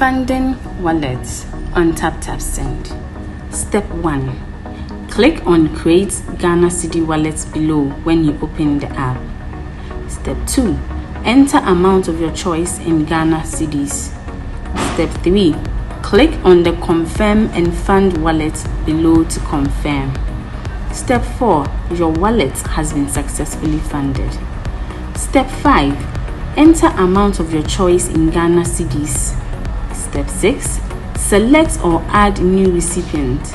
Funding wallets on Taptap Send. Step 1. Click on Create Ghana Cedi Wallets below when you open the app. Step 2. Enter amount of your choice in Ghana Cedis. Step 3. Click on the Confirm and Fund wallet below to confirm. Step 4. Your wallet has been successfully funded. Step 5. Enter amount of your choice in Ghana Cedis. Step 6. Select or add new recipient.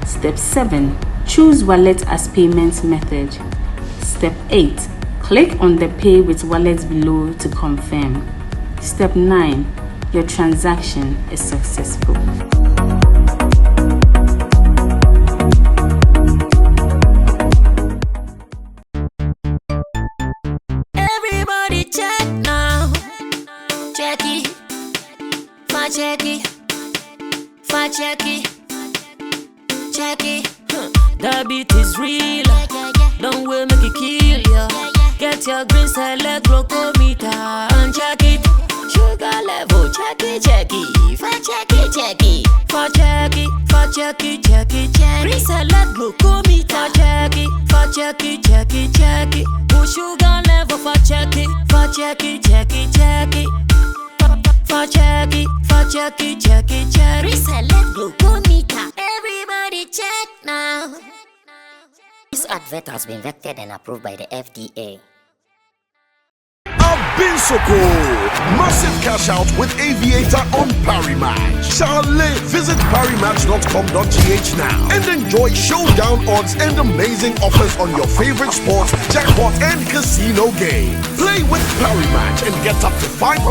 Step 7. Choose wallet as payment method. Step 8. Click on the Pay with Wallet below to confirm. Step 9. Your transaction is successful. Everybody check now. Check it. Check it. Check it. Check it. The beat is real. Don't wait, make it kill ya. Get your green select glucometer and check it. Sugar level, check it. Check it. Check it. Check it. Check it. Check it. Green select glucometer. Check it. Check it. Push sugar level for check it. Check it. Check it. Check it. Check it. Reselect glucometer. Everybody check now. This advert has been vetted and approved by the FDA. Been so cool. Massive cash out with Aviator on Parimatch. Charlie, visit parimatch.com.gh now and enjoy showdown odds and amazing offers on your favorite sports, jackpot and casino game. Play with Parimatch and get up to 500%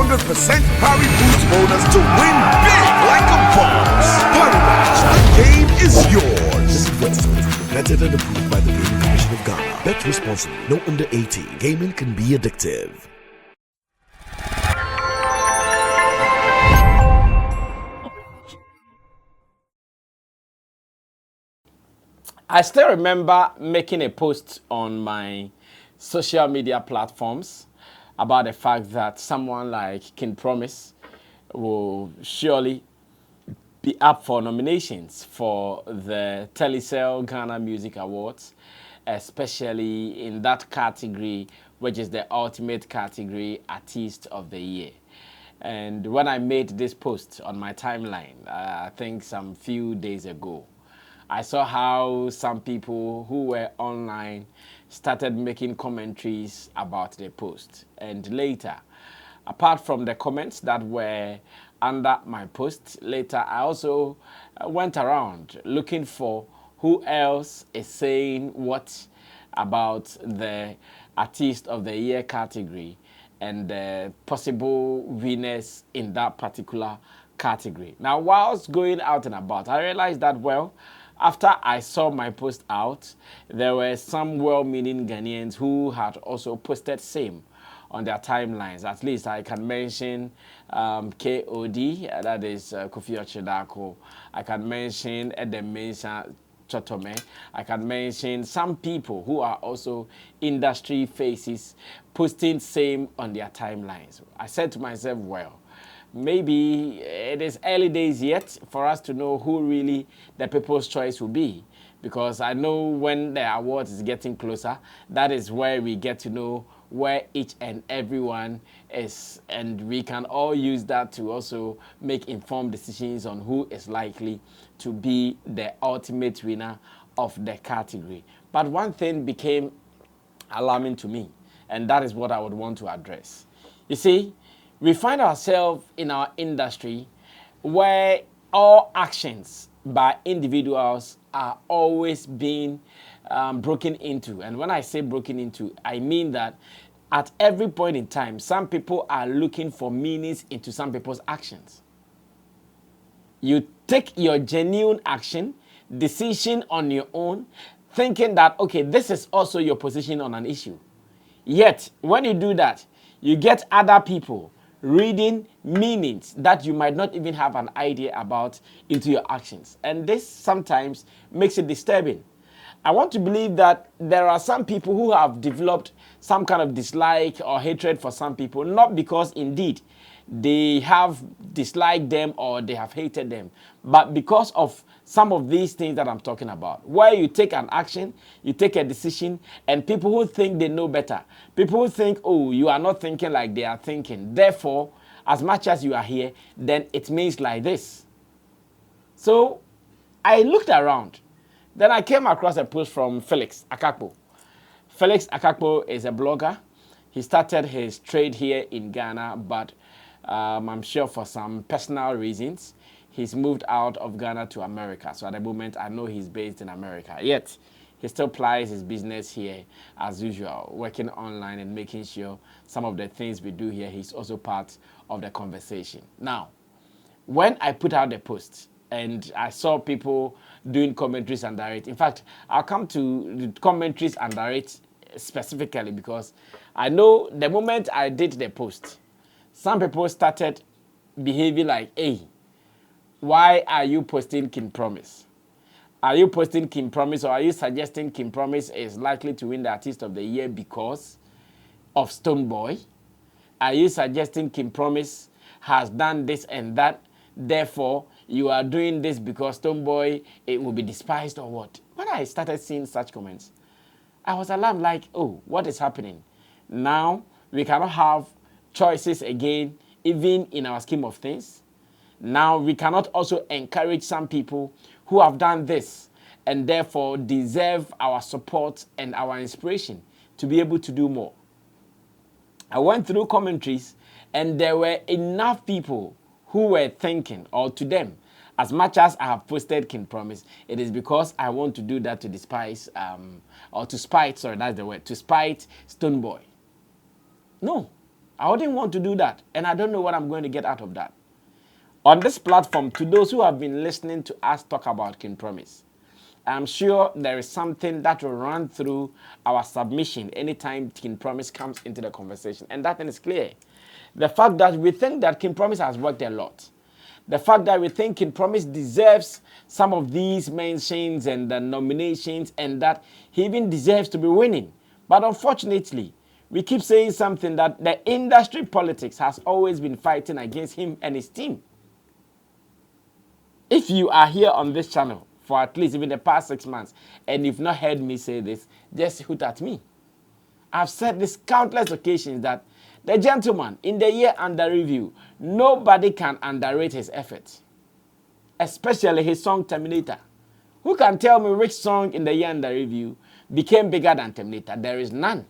Pari Boost bonus to win big like a boss. Parimatch, the game is yours. This investment is vetted and approved by the Gaming Commission of Ghana. Bet responsibly. No under 18. Gaming can be addictive. I still remember making a post on my social media platforms about the fact that someone like King Promise will surely be up for nominations for the Telecel Ghana Music Awards, especially in that category, which is the ultimate category, Artiste of the Year. And when I made this post on my timeline, I think some few days ago, I saw how some people who were online started making commentaries about the post. And later, apart from the comments that were under my post, later I also went around looking for who else is saying what about the Artist of the Year category and the possible winners in that particular category. Now, whilst going out and about, I realized that, well, after I saw my post out, there were some well-meaning Ghanaians who had also posted same on their timelines. At least I can mention KOD, that is Kofi Ochidako. I can mention Edemesa Chotome. I can mention some people who are also industry faces posting same on their timelines. I said to myself, well, maybe it is early days yet for us to know who really the people's choice will be. Because I know when the award is getting closer, that is where we get to know where each and everyone is. And we can all use that to also make informed decisions on who is likely to be the ultimate winner of the category. But one thing became alarming to me, and that is what I would want to address. You see, we find ourselves in our industry where all actions by individuals are always being broken into. And when I say broken into, I mean that at every point in time, some people are looking for meanings into some people's actions. You take your genuine action, decision on your own, thinking that, okay, this is also your position on an issue. Yet, when you do that, you get other people reading meanings that you might not even have an idea about into your actions. And this sometimes makes it disturbing. I want to believe that there are some people who have developed some kind of dislike or hatred for some people, not because indeed they have disliked them or they have hated them. But because of some of these things that I'm talking about, where you take an action, you take a decision, and people who think they know better, people who think, oh, you are not thinking like they are thinking, therefore, as much as you are here, then it means like this. So I looked around. Then I came across a post from Felix Akakpo. Felix Akakpo is a blogger. He started his trade here in Ghana, but I'm sure for some personal reasons, he's moved out of Ghana to America. So at the moment, I know he's based in America. Yet, he still plies his business here as usual, working online and making sure some of the things we do here, he's also part of the conversation. Now, when I put out the post, and I saw people doing commentaries under it. In fact, I'll come to the commentaries under it specifically because I know the moment I did the post, some people started behaving like, hey, why are you posting King Promise? Are you posting King Promise or are you suggesting King Promise is likely to win the Artist of the Year because of Stonebwoy? Are you suggesting King Promise has done this and that, therefore you are doing this because Stonebwoy, it will be despised or what? When I started seeing such comments, I was alarmed like, oh, what is happening? Now, we cannot have choices again, even in our scheme of things. Now, we cannot also encourage some people who have done this and therefore deserve our support and our inspiration to be able to do more. I went through commentaries and there were enough people who were thinking, or to them, as much as I have posted King Promise, it is because I want to do that to despise, or to spite, sorry, that's the word, to spite Stonebwoy. No, I wouldn't want to do that, and I don't know what I'm going to get out of that. On this platform, to those who have been listening to us talk about King Promise, I'm sure there is something that will run through our submission anytime King Promise comes into the conversation, and that thing is clear. The fact that we think that King Promise has worked a lot. The fact that we think King Promise deserves some of these mentions and the nominations and that he even deserves to be winning. But unfortunately, we keep saying something that the industry politics has always been fighting against him and his team. If you are here on this channel for at least even the past 6 months and you've not heard me say this, just hoot at me. I've said this countless occasions that the gentleman, in the year under review, nobody can underrate his efforts, especially his song Terminator. Who can tell me which song in the year under review became bigger than Terminator? There is none.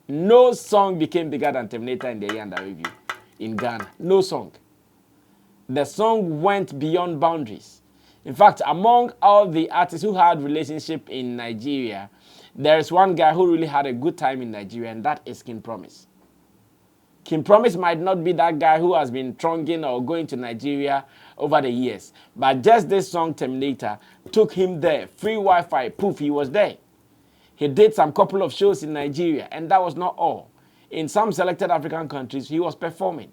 No song became bigger than Terminator in the year under review in Ghana. No song. The song went beyond boundaries. In fact, among all the artists who had relationship in Nigeria, there is one guy who really had a good time in Nigeria, and that is King Promise. King Promise might not be that guy who has been tronging or going to Nigeria over the years, but just this song Terminator took him there. Free Wi-Fi, poof, he was there. He did some couple of shows in Nigeria, and that was not all. In some selected African countries, he was performing.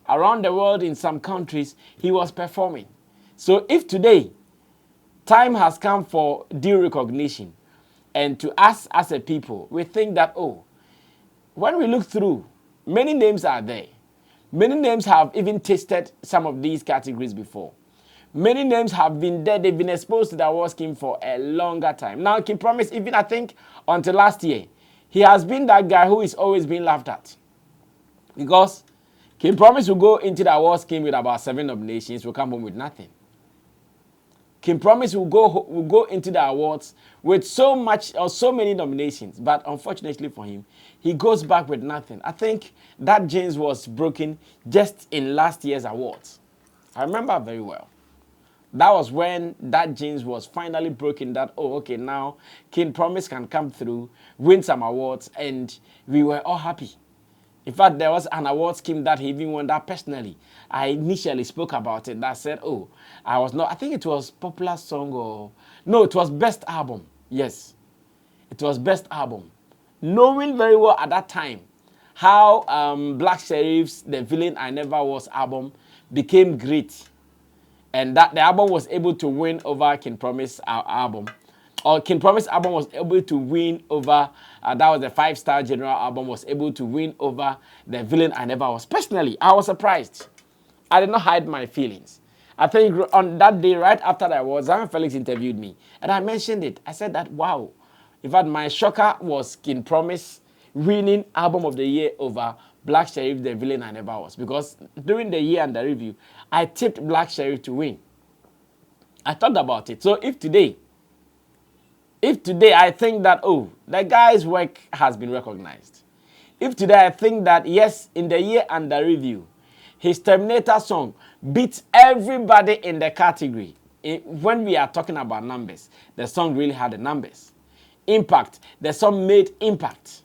Around the world, in some countries, he was performing. So if today, time has come for due recognition, and to us as a people, we think that, oh, when we look through, many names are there. Many names have even tasted some of these categories before. Many names have been there. They've been exposed to the award scheme for a longer time. Now, King Promise, even I think until last year, he has been that guy who is always being laughed at. Because King Promise will go into the award scheme with about 7 nominations, will come home with nothing. King Promise will go into the awards with so much or so many nominations, but unfortunately for him, he goes back with nothing. I think that jinx was broken just in last year's awards. I remember very well. That was when that jinx was finally broken, that, oh, okay, now King Promise can come through, win some awards, and we were all happy. In fact, there was an award scheme that he even won that personally. I initially spoke about it. That said, oh, I think it was popular song or, no, it was best album. Yes, it was best album. Knowing very well at that time how Black Sheriff's The Villain I Never Was album became great. And that the album was able to win over King Promise album. Or King Promise album was able to win over, that was the 5-star general album, was able to win over The Villain I Never Was. Personally, I was surprised. I did not hide my feelings. I think on that day, right after that was, Felix interviewed me. And I mentioned it. I said that, wow. In fact, my shocker was King Promise winning Album of the Year over Black Sheriff, The Villain I Never Was. Because during the year under review, I tipped Black Sheriff to win. I thought about it. So if today I think that, oh, the guy's work has been recognized. If today I think that, yes, in the year under review, his Terminator song beats everybody in the category. When we are talking about numbers, the song really had the numbers. Impact, the song made impact.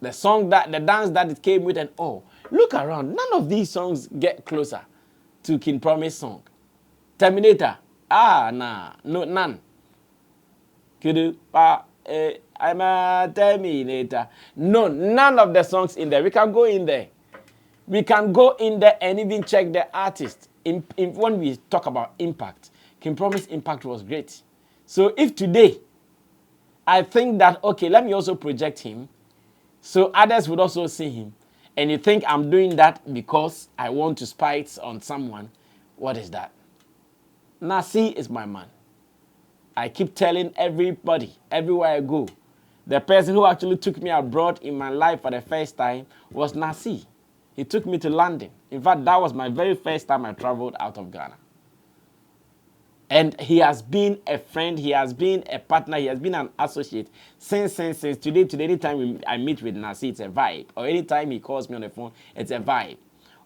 The song that, the dance that it came with, and oh, look around. None of these songs get closer to King Promise song. Terminator, nah, no, none. I'm a Terminator. No, none of the songs in there. We can go in there. We can go in there and even check the artist. When we talk about impact, King Promise impact was great. So if today, I think that, okay, let me also project him, so others would also see him, and you think I'm doing that because I want to spite on someone, what is that? Nasi is my man. I keep telling everybody, everywhere I go, the person who actually took me abroad in my life for the first time was Nasi. He took me to London. In fact, that was my very first time I traveled out of Ghana. And he has been a friend, he has been a partner, he has been an associate since today. Anytime I meet with Nasi, it's a vibe. Or anytime he calls me on the phone, it's a vibe.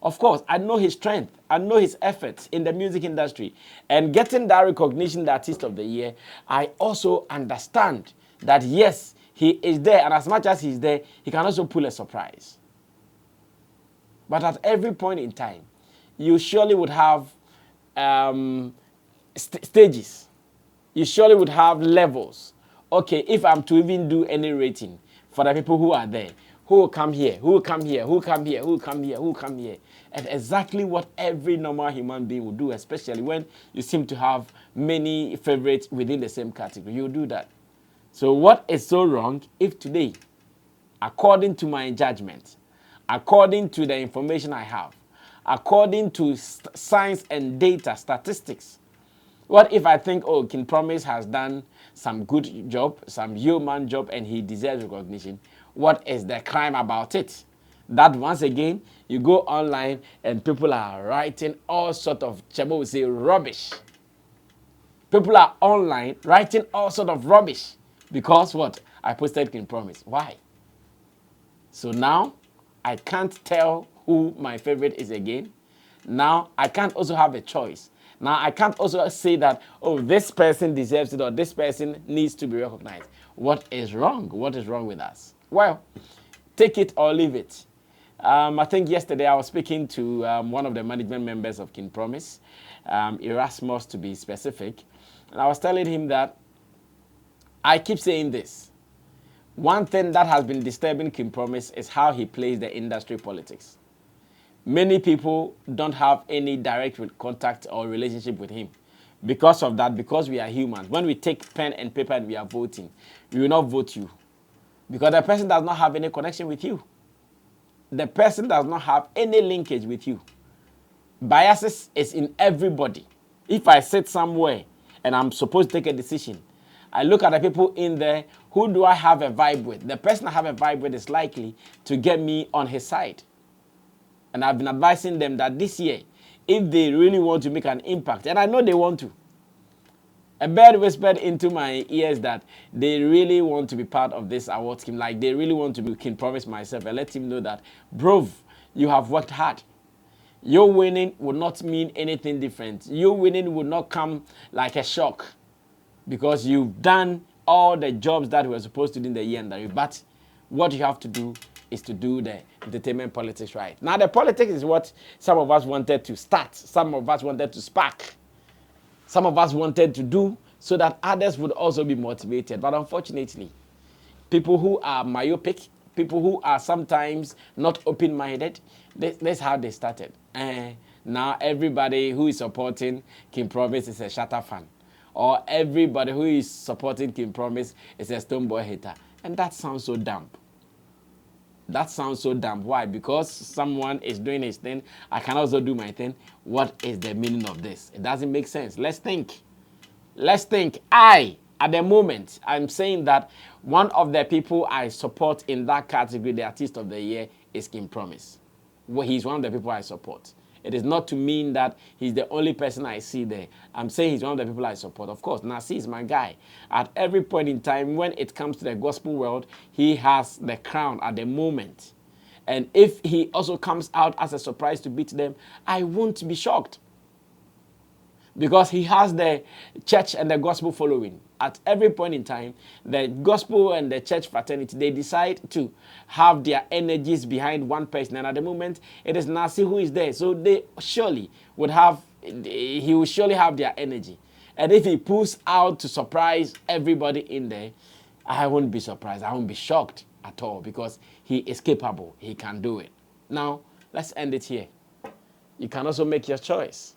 Of course, I know his strength. I know his efforts in the music industry. And getting that recognition, the Artist of the Year, I also understand that, yes, he is there. And as much as he's there, he can also pull a surprise. But at every point in time, you surely would have stages. You surely would have levels. Okay, if I'm to even do any rating for the people who are there, who will come here, who will come here, who will come here, who will come here, who will come here. And exactly what every normal human being would do, especially when you seem to have many favorites within the same category. You do that. So what is so wrong if today, according to my judgment, according to the information I have, according to science and data, statistics, what if I think, oh, King Promise has done some good job, some human job, and he deserves recognition? What is the crime about it? That once again, you go online and people are writing all sort of, Chebo will say, rubbish. People are online writing all sort of rubbish because what? I posted King Promise. Why? So now, I can't tell who my favorite is again. Now, I can't also have a choice. Now, I can't also say that, oh, this person deserves it or this person needs to be recognized. What is wrong? What is wrong with us? Well, take it or leave it. I think yesterday I was speaking to one of the management members of King Promise, Erasmus to be specific, and I was telling him that I keep saying this. One thing that has been disturbing King Promise is how he plays the industry politics. Many people don't have any direct contact or relationship with him. Because of that, because we are humans, when we take pen and paper and we are voting, we will not vote you. Because the person does not have any connection with you. The person does not have any linkage with you. Biases is in everybody. If I sit somewhere and I'm supposed to take a decision, I look at the people in there, who do I have a vibe with? The person I have a vibe with is likely to get me on his side. And I've been advising them that this year, if they really want to make an impact, and I know they want to, a bird whispered into my ears that they really want to be part of this award scheme. Like they really want to be King Promise myself and let him know that, bro, you have worked hard. Your winning would not mean anything different. Your winning would not come like a shock because you've done all the jobs that we were supposed to do in the year under you. But what you have to do is to do the entertainment politics right. Now, the politics is what some of us wanted to start. Some of us wanted to spark. Some of us wanted to do so that others would also be motivated. But unfortunately, people who are myopic, people who are sometimes not open-minded, that's how they started. Now everybody who is supporting King Promise is a Shatter fan. Or everybody who is supporting King Promise is a Stonebwoy hater. And that sounds so dumb. That sounds so dumb. Why? Because someone is doing his thing, I can also do my thing. What is the meaning of this? It doesn't make sense. Let's think. Let's think. At the moment, I'm saying that one of the people I support in that category, the Artist of the Year, is King Promise. Well, he's one of the people I support. It is not to mean that he's the only person I see there. I'm saying he's one of the people I support. Of course, Nasi is my guy. At every point in time, when it comes to the gospel world, he has the crown at the moment. And if he also comes out as a surprise to beat them, I won't be shocked. Because he has the church and the gospel following. At every point in time, the gospel and the church fraternity, they decide to have their energies behind one person. And at the moment, it is Nasi who is there. So they surely would have, he will surely have their energy. And if he pulls out to surprise everybody in there, I won't be surprised. I won't be shocked at all because he is capable. He can do it. Now, let's end it here. You can also make your choice.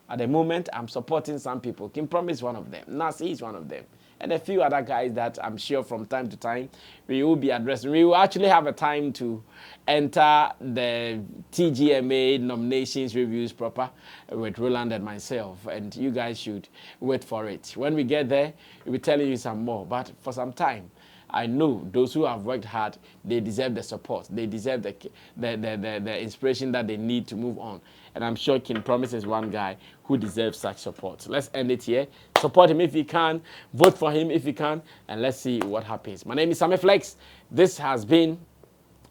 At the moment, I'm supporting some people. King Promise is one of them. Nasi is one of them. And a few other guys that I'm sure from time to time we will be addressing. We will actually have a time to enter the TGMA nominations reviews proper with Roland and myself. And you guys should wait for it. When we get there, we'll be telling you some more. But for some time, I know those who have worked hard, they deserve the support. They deserve the inspiration that they need to move on. And I'm sure King Promise is one guy who deserves such support. Let's end it here. Support him if you can. Vote for him if you can. And let's see what happens. My name is Sammy Flex. This has been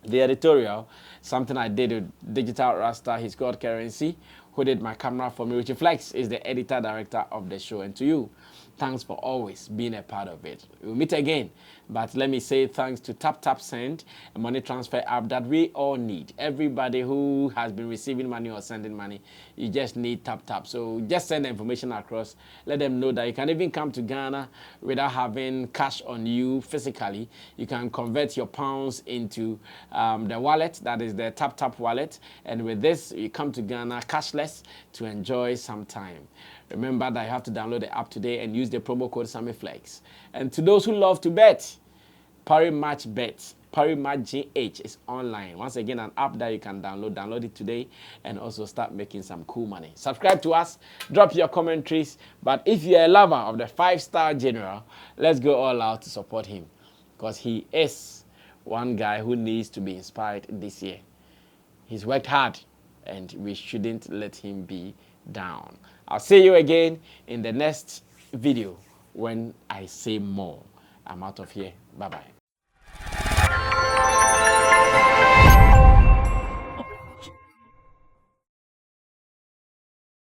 the editorial. Something I did with Digital Rasta, his God Currency, who did my camera for me. Richie Flex is the editor-director of the show. And to you, thanks for always being a part of it. We'll meet again. But let me say thanks to Taptap Send, a money transfer app that we all need. Everybody who has been receiving money or sending money, you just need Taptap. So just send the information across. Let them know that you can even come to Ghana without having cash on you physically. You can convert your pounds into the wallet, that is the Taptap wallet. And with this, you come to Ghana cashless to enjoy some time. Remember that you have to download the app today and use the promo code SammyFlex. And to those who love to bet, Parimatch Bet, Parimatch GH is online. Once again, an app that you can download. Download it today and also start making some cool money. Subscribe to us, drop your commentaries. But if you're a lover of the 5-star general, let's go all out to support him because he is one guy who needs to be inspired this year. He's worked hard and we shouldn't let him be down. I'll see you again in the next video when I say more. I'm out of here. Bye-bye.